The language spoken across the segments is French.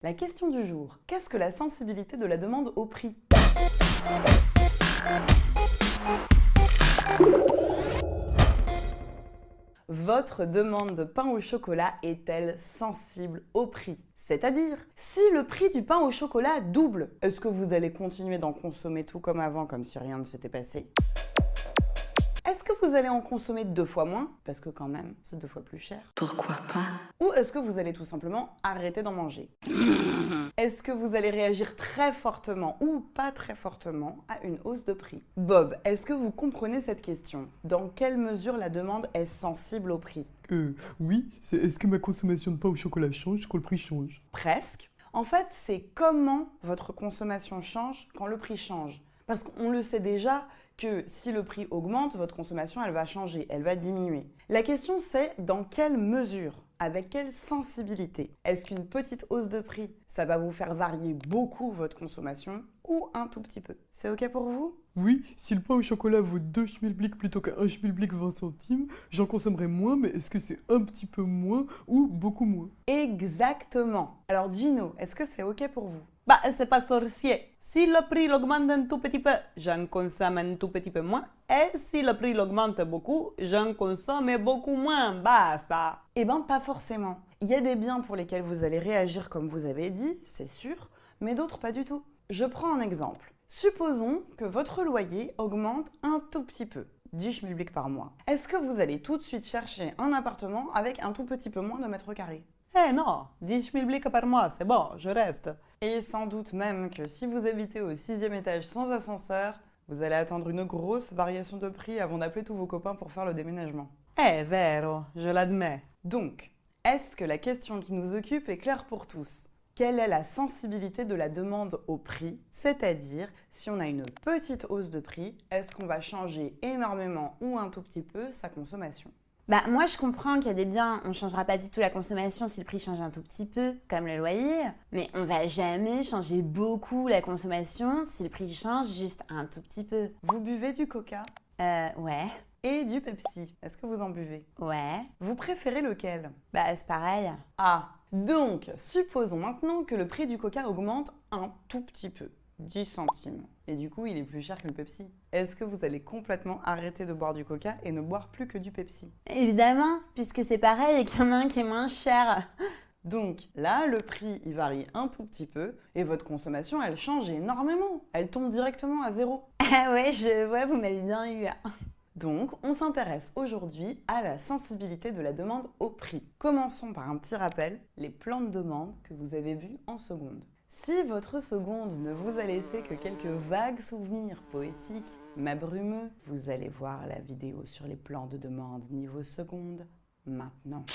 La question du jour, qu'est-ce que la sensibilité de la demande au prix ? Votre demande de pain au chocolat est-elle sensible au prix ? C'est-à-dire, si le prix du pain au chocolat double, est-ce que vous allez continuer d'en consommer tout comme avant, comme si rien ne s'était passé ? Est-ce que vous allez en consommer 2 fois moins, parce que quand même, c'est 2 fois plus cher ? Pourquoi pas? Ou est-ce que vous allez tout simplement arrêter d'en manger ? Est-ce que vous allez réagir très fortement ou pas très fortement à une hausse de prix ? Bob, est-ce que vous comprenez cette question ? Dans quelle mesure la demande est sensible au prix ? Oui, c'est est-ce que ma consommation de pain au chocolat change quand le prix change? Presque. En fait, c'est comment votre consommation change quand le prix change. Parce qu'on le sait déjà que si le prix augmente, votre consommation, elle va changer, elle va diminuer. La question, c'est dans quelle mesure ? Avec quelle sensibilité ? Est-ce qu'une petite hausse de prix, ça va vous faire varier beaucoup votre consommation ou un tout petit peu ? C'est OK pour vous ? Oui, si le pain au chocolat vaut 2 schmilblick plutôt qu'un schmilblick 20 centimes, j'en consommerai moins, mais est-ce que c'est un petit peu moins ou beaucoup moins? Exactement. Alors Gino, est-ce que c'est OK pour vous ? Bah, c'est pas sorcier. Si le prix augmente un tout petit peu, j'en consomme un tout petit peu moins. Et si le prix augmente beaucoup, j'en consomme beaucoup moins. Basta. Eh ben, pas forcément. Il y a des biens pour lesquels vous allez réagir comme vous avez dit, c'est sûr, mais d'autres pas du tout. Je prends un exemple. Supposons que votre loyer augmente un tout petit peu. 10 schmilblick par mois. Est-ce que vous allez tout de suite chercher un appartement avec un tout petit peu moins de mètres carrés ? Eh non, 10 schmilblick par mois, c'est bon, je reste. Et sans doute même que si vous habitez au 6e étage sans ascenseur, vous allez attendre une grosse variation de prix avant d'appeler tous vos copains pour faire le déménagement. Eh vero, je l'admets. Donc, est-ce que la question qui nous occupe est claire pour tous ? Quelle est la sensibilité de la demande au prix ? C'est-à-dire, si on a une petite hausse de prix, est-ce qu'on va changer énormément ou un tout petit peu sa consommation ? Bah moi je comprends qu'il y a des biens, on ne changera pas du tout la consommation si le prix change un tout petit peu, comme le loyer, mais on va jamais changer beaucoup la consommation si le prix change juste un tout petit peu. Vous buvez du coca Ouais, et du Pepsi. Est-ce que vous en buvez ? ouais, Vous préférez lequel ? bah c'est pareil. Ah, donc, supposons maintenant que le prix du coca augmente un tout petit peu, 10 centimes. Et du coup, il est plus cher que le Pepsi. Est-ce que vous allez complètement arrêter de boire du coca et ne boire plus que du Pepsi ? Évidemment, puisque c'est pareil et qu'il y en a un qui est moins cher. Donc là, le prix, il varie un tout petit peu et votre consommation, elle change énormément. Elle tombe directement à 0. Ah ouais, je vois, vous m'avez bien eu. Donc, on s'intéresse aujourd'hui à la sensibilité de la demande au prix. Commençons par un petit rappel, les plans de demande que vous avez vus en seconde. Si votre seconde ne vous a laissé que quelques vagues souvenirs poétiques, m'abrumeux, vous allez voir la vidéo sur les plans de demande niveau seconde maintenant.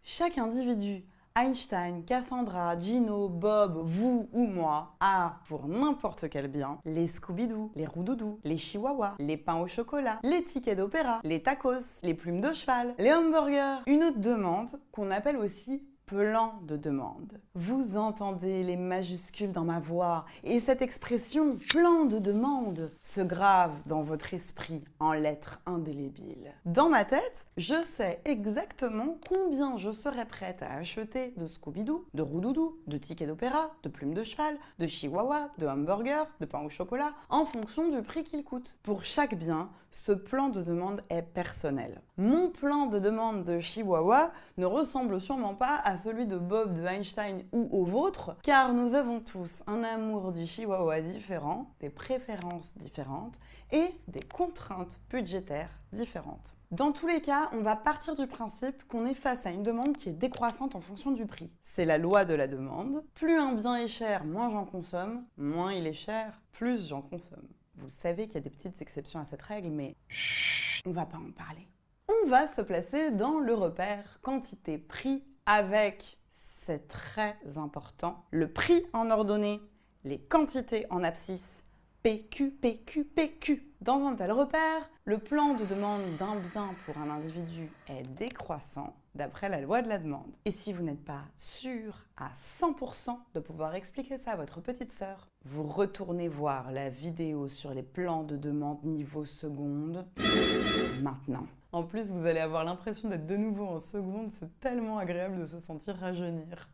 Chaque individu, Einstein, Cassandra, Gino, Bob, vous ou moi, a, pour n'importe quel bien, les Scooby-Doo, les Roudoudou, les Chihuahuas, les pains au chocolat, les tickets d'opéra, les tacos, les plumes de cheval, les hamburgers. Une autre demande qu'on appelle aussi plan de demande. Vous entendez les majuscules dans ma voix et cette expression plan de demande se grave dans votre esprit en lettres indélébiles. Dans ma tête, je sais exactement combien je serais prête à acheter de Scooby-Doo, de Roudoudou, de tickets d'opéra, de plumes de cheval, de chihuahua, de hamburger, de pain au chocolat, en fonction du prix qu'il coûte. Pour chaque bien, ce plan de demande est personnel. Mon plan de demande de chihuahua ne ressemble sûrement pas à celui de Bob, de Einstein ou au vôtre, car nous avons tous un amour du chihuahua différent, des préférences différentes et des contraintes budgétaires différentes. Dans tous les cas, on va partir du principe qu'on est face à une demande qui est décroissante en fonction du prix. C'est la loi de la demande. Plus un bien est cher, moins j'en consomme. Moins il est cher, plus j'en consomme. Vous savez qu'il y a des petites exceptions à cette règle, mais chut, on va pas en parler. On va se placer dans le repère quantité-prix avec, c'est très important, le prix en ordonnée, les quantités en abscisse, PQ, PQ, PQ. Dans un tel repère, le plan de demande d'un bien pour un individu est décroissant d'après la loi de la demande. Et si vous n'êtes pas sûr à 100% de pouvoir expliquer ça à votre petite sœur, vous retournez voir la vidéo sur les plans de demande niveau seconde maintenant. En plus, vous allez avoir l'impression d'être de nouveau en seconde, c'est tellement agréable de se sentir rajeunir.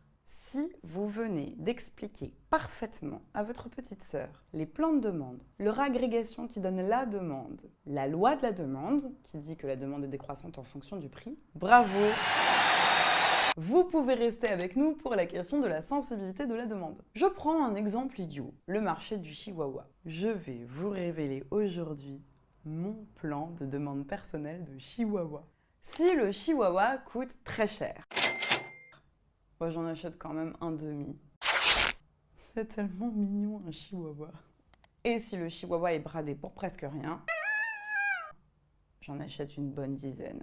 Si vous venez d'expliquer parfaitement à votre petite sœur les plans de demande, leur agrégation qui donne la demande, la loi de la demande qui dit que la demande est décroissante en fonction du prix, bravo! Vous pouvez rester avec nous pour la question de la sensibilité de la demande. Je prends un exemple idiot, le marché du chihuahua. Je vais vous révéler aujourd'hui mon plan de demande personnelle de chihuahua. Si le chihuahua coûte très cher, moi j'en achète quand même un demi. C'est tellement mignon un chihuahua. Et si le chihuahua est bradé pour presque rien, j'en achète une bonne dizaine.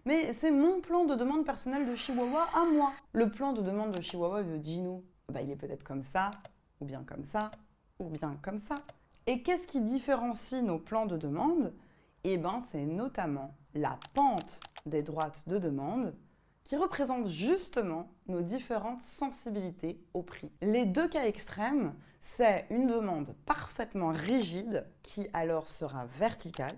Mais c'est mon plan de demande personnelle de chihuahua à moi. Le plan de demande de chihuahua de Gino, il est peut-être comme ça, ou bien comme ça, ou bien comme ça. Et qu'est-ce qui différencie nos plans de demande? C'est notamment la pente des droites de demande qui représente justement nos différentes sensibilités au prix. Les deux cas extrêmes, c'est une demande parfaitement rigide qui alors sera verticale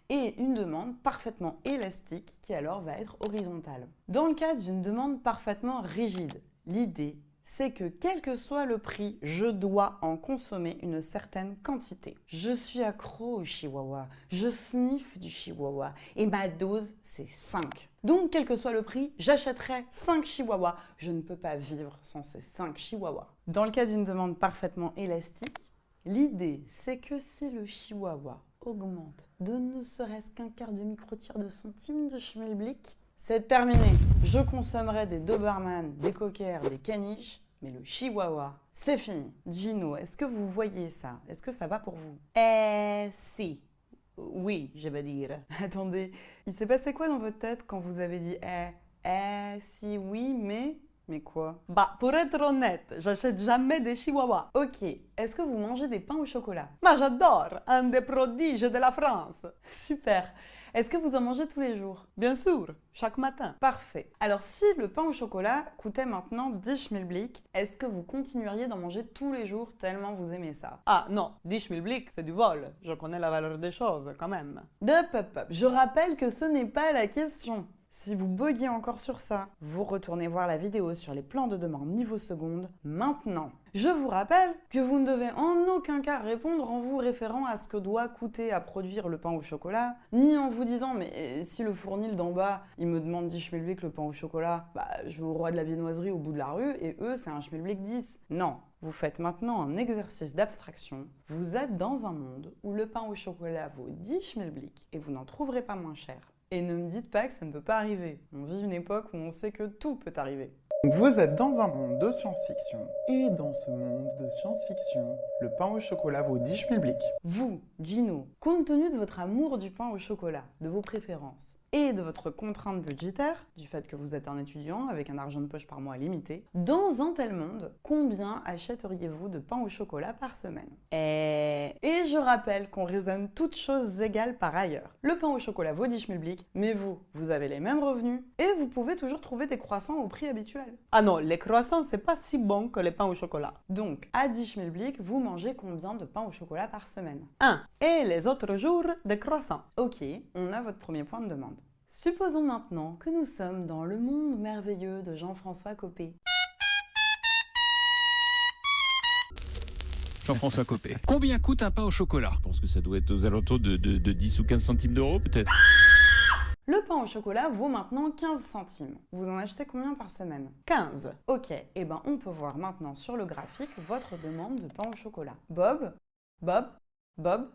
et une demande parfaitement élastique qui alors va être horizontale. Dans le cas d'une demande parfaitement rigide, l'idée c'est que quel que soit le prix, je dois en consommer une certaine quantité. Je suis accro au chihuahua, je sniffe du chihuahua et ma dose c'est 5. Donc quel que soit le prix, j'achèterai 5 chihuahuas. Je ne peux pas vivre sans ces 5 chihuahuas. Dans le cas d'une demande parfaitement élastique, l'idée c'est que si le chihuahua augmente de ne serait-ce qu'un quart de microtir de centime de schmilblick, c'est terminé. Je consommerai des Doberman, des Cocker, des caniches, mais le chihuahua, c'est fini. Gino, est-ce que vous voyez ça? Est-ce que ça va pour vous? Si. Oui, je veux dire. Attendez, il s'est passé quoi dans votre tête quand vous avez dit si, oui, mais... Mais quoi? Pour être honnête, j'achète jamais des chihuahuas. Ok, est-ce que vous mangez des pains au chocolat? J'adore, un des prodiges de la France. Super. Est-ce que vous en mangez tous les jours? Bien sûr, chaque matin. Parfait. Alors si le pain au chocolat coûtait maintenant 10 schmilblick, est-ce que vous continueriez d'en manger tous les jours tellement vous aimez ça? Ah non, 10 schmilblick, c'est du vol. Je connais la valeur des choses quand même. Hop. Je rappelle que ce n'est pas la question. Si vous buguez encore sur ça, vous retournez voir la vidéo sur les plans de demande niveau seconde maintenant. Je vous rappelle que vous ne devez en aucun cas répondre en vous référant à ce que doit coûter à produire le pain au chocolat, ni en vous disant mais si le fournil d'en bas il me demande 10 schmilblick le pain au chocolat, je vais au roi de la viennoiserie au bout de la rue et eux c'est un schmilblick 10. Non, vous faites maintenant un exercice d'abstraction. Vous êtes dans un monde où le pain au chocolat vaut 10 schmilblick et vous n'en trouverez pas moins cher. Et ne me dites pas que ça ne peut pas arriver. On vit une époque où on sait que tout peut arriver. Vous êtes dans un monde de science-fiction. Et dans ce monde de science-fiction, le pain au chocolat vaut 10 schmilblick. Vous, Gino, compte tenu de votre amour du pain au chocolat, de vos préférences, et de votre contrainte budgétaire, du fait que vous êtes un étudiant avec un argent de poche par mois limité, dans un tel monde, combien achèteriez-vous de pain au chocolat par semaine? Et je rappelle qu'on raisonne toutes choses égales par ailleurs. Le pain au chocolat vaut 10 schmilblick, mais vous avez les mêmes revenus et vous pouvez toujours trouver des croissants au prix habituel. Ah non, les croissants, c'est pas si bon que les pains au chocolat. Donc, à 10 schmilblick, vous mangez combien de pain au chocolat par semaine? 1. Et les autres jours, des croissants. Ok, on a votre premier point de demande. Supposons maintenant que nous sommes dans le monde merveilleux de Jean-François Copé. Jean-François Copé. Combien coûte un pain au chocolat? Je pense que ça doit être aux alentours de 10 ou 15 centimes d'euros peut-être. Le pain au chocolat vaut maintenant 15 centimes. Vous en achetez combien par semaine? 15. Ok, et on peut voir maintenant sur le graphique votre demande de pain au chocolat. Bob,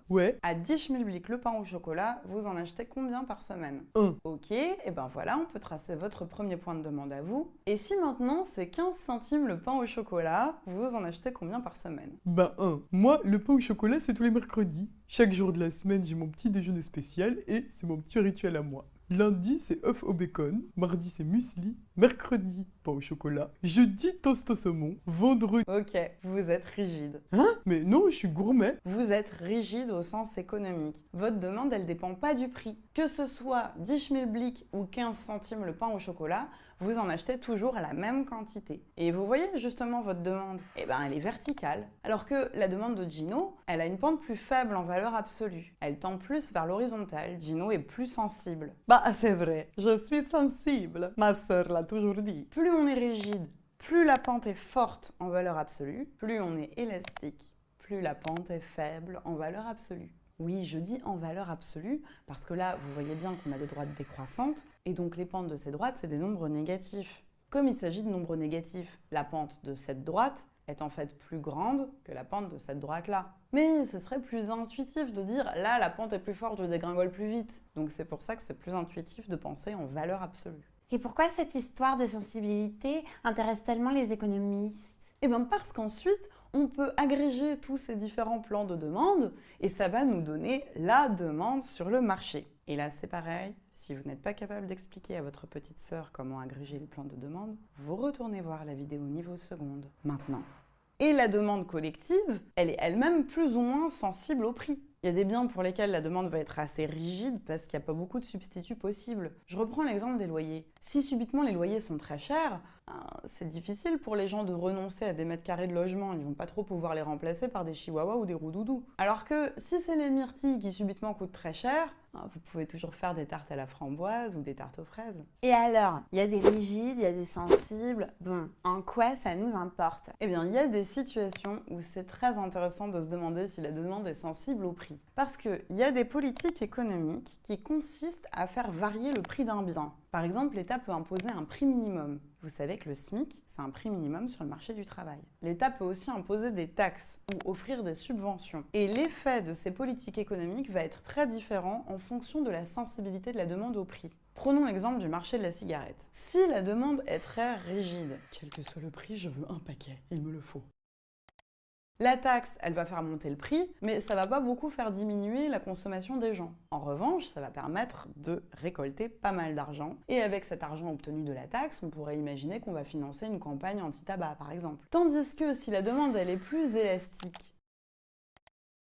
Ouais. à 10 schmilblick le pain au chocolat, vous en achetez combien par semaine? 1. Ok, et voilà, on peut tracer votre premier point de demande à vous. Et si maintenant c'est 15 centimes le pain au chocolat, vous en achetez combien par semaine? 1. Moi, le pain au chocolat, c'est tous les mercredis. Chaque jour de la semaine, j'ai mon petit déjeuner spécial et c'est mon petit rituel à moi. Lundi, c'est œuf au bacon. Mardi, c'est muesli. Mercredi, pain au chocolat. Jeudi, toast au saumon. Vendredi... Ok, vous êtes rigide. Hein? Mais non, je suis gourmet. Vous êtes rigide au sens économique. Votre demande, elle dépend pas du prix. Que ce soit 10 schmilblick ou 15 centimes le pain au chocolat, vous en achetez toujours à la même quantité. Et vous voyez justement votre demande, elle est verticale. Alors que la demande de Gino, elle a une pente plus faible en valeur absolue. Elle tend plus vers l'horizontale. Gino est plus sensible. C'est vrai, je suis sensible. Ma sœur là aujourd'hui. Plus on est rigide, plus la pente est forte en valeur absolue. Plus on est élastique, plus la pente est faible en valeur absolue. Oui, je dis en valeur absolue parce que là, vous voyez bien qu'on a des droites décroissantes et donc les pentes de ces droites, c'est des nombres négatifs. Comme il s'agit de nombres négatifs, la pente de cette droite est en fait plus grande que la pente de cette droite-là. Mais ce serait plus intuitif de dire là, la pente est plus forte, je dégringole plus vite. Donc c'est pour ça que c'est plus intuitif de penser en valeur absolue. Et pourquoi cette histoire de sensibilité intéresse tellement les économistes? Eh bien parce qu'ensuite, on peut agréger tous ces différents plans de demande et ça va nous donner la demande sur le marché. Et là, c'est pareil, si vous n'êtes pas capable d'expliquer à votre petite sœur comment agréger les plans de demande, vous retournez voir la vidéo niveau seconde maintenant. Et la demande collective, elle est elle-même plus ou moins sensible au prix. Il y a des biens pour lesquels la demande va être assez rigide parce qu'il n'y a pas beaucoup de substituts possibles. Je reprends l'exemple des loyers. Si subitement les loyers sont très chers, c'est difficile pour les gens de renoncer à des mètres carrés de logement. Ils vont pas trop pouvoir les remplacer par des chihuahuas ou des roudoudous. Alors que si c'est les myrtilles qui subitement coûtent très cher, vous pouvez toujours faire des tartes à la framboise ou des tartes aux fraises. Et alors, il y a des rigides, il y a des sensibles. Bon, en quoi ça nous importe? Eh bien, il y a des situations où c'est très intéressant de se demander si la demande est sensible au prix. Parce qu'il y a des politiques économiques qui consistent à faire varier le prix d'un bien. Par exemple, l'État peut imposer un prix minimum. Vous savez que le SMIC, c'est un prix minimum sur le marché du travail. L'État peut aussi imposer des taxes ou offrir des subventions. Et l'effet de ces politiques économiques va être très différent en fonction de la sensibilité de la demande au prix. Prenons l'exemple du marché de la cigarette. Si la demande est très rigide, Quel que soit le prix, je veux un paquet, il me le faut. la taxe, elle va faire monter le prix, mais ça va pas beaucoup faire diminuer la consommation des gens. En revanche, ça va permettre de récolter pas mal d'argent. Et avec cet argent obtenu de la taxe, on pourrait imaginer qu'on va financer une campagne anti-tabac, par exemple. Tandis que si la demande, elle est plus élastique,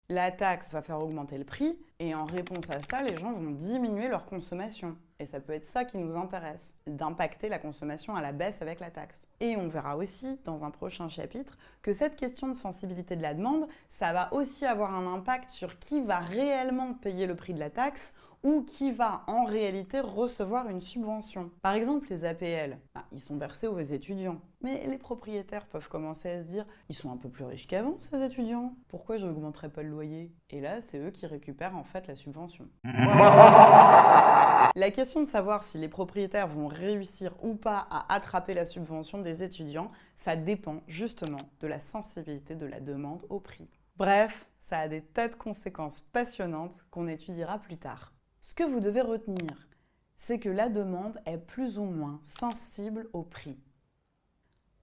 la taxe va faire augmenter le prix, et en réponse à ça, les gens vont diminuer leur consommation. Et ça peut être ça qui nous intéresse, d'impacter la consommation à la baisse avec la taxe. Et on verra aussi, dans un prochain chapitre, que cette question de sensibilité de la demande, ça va aussi avoir un impact sur qui va réellement payer le prix de la taxe ou qui va en réalité recevoir une subvention. Par exemple, les APL, ils sont versés aux étudiants. Mais les propriétaires peuvent commencer à se dire « ils sont un peu plus riches qu'avant, ces étudiants. Pourquoi je n'augmenterais pas le loyer ?» Et là, c'est eux qui récupèrent en fait la subvention. La question de savoir si les propriétaires vont réussir ou pas à attraper la subvention des étudiants, ça dépend justement de la sensibilité de la demande au prix. Bref, ça a des tas de conséquences passionnantes qu'on étudiera plus tard. Ce que vous devez retenir, c'est que la demande est plus ou moins sensible au prix.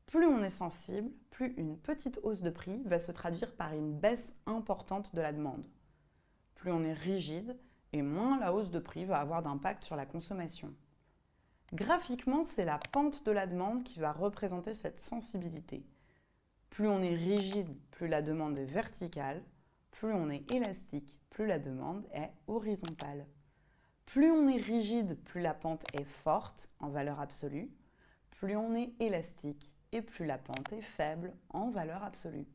Plus on est sensible, plus une petite hausse de prix va se traduire par une baisse importante de la demande. Plus on est rigide, et moins la hausse de prix va avoir d'impact sur la consommation. Graphiquement, c'est la pente de la demande qui va représenter cette sensibilité. Plus on est rigide, plus la demande est verticale. Plus on est élastique, plus la demande est horizontale. Plus on est rigide, plus la pente est forte en valeur absolue. Plus on est élastique et plus la pente est faible en valeur absolue.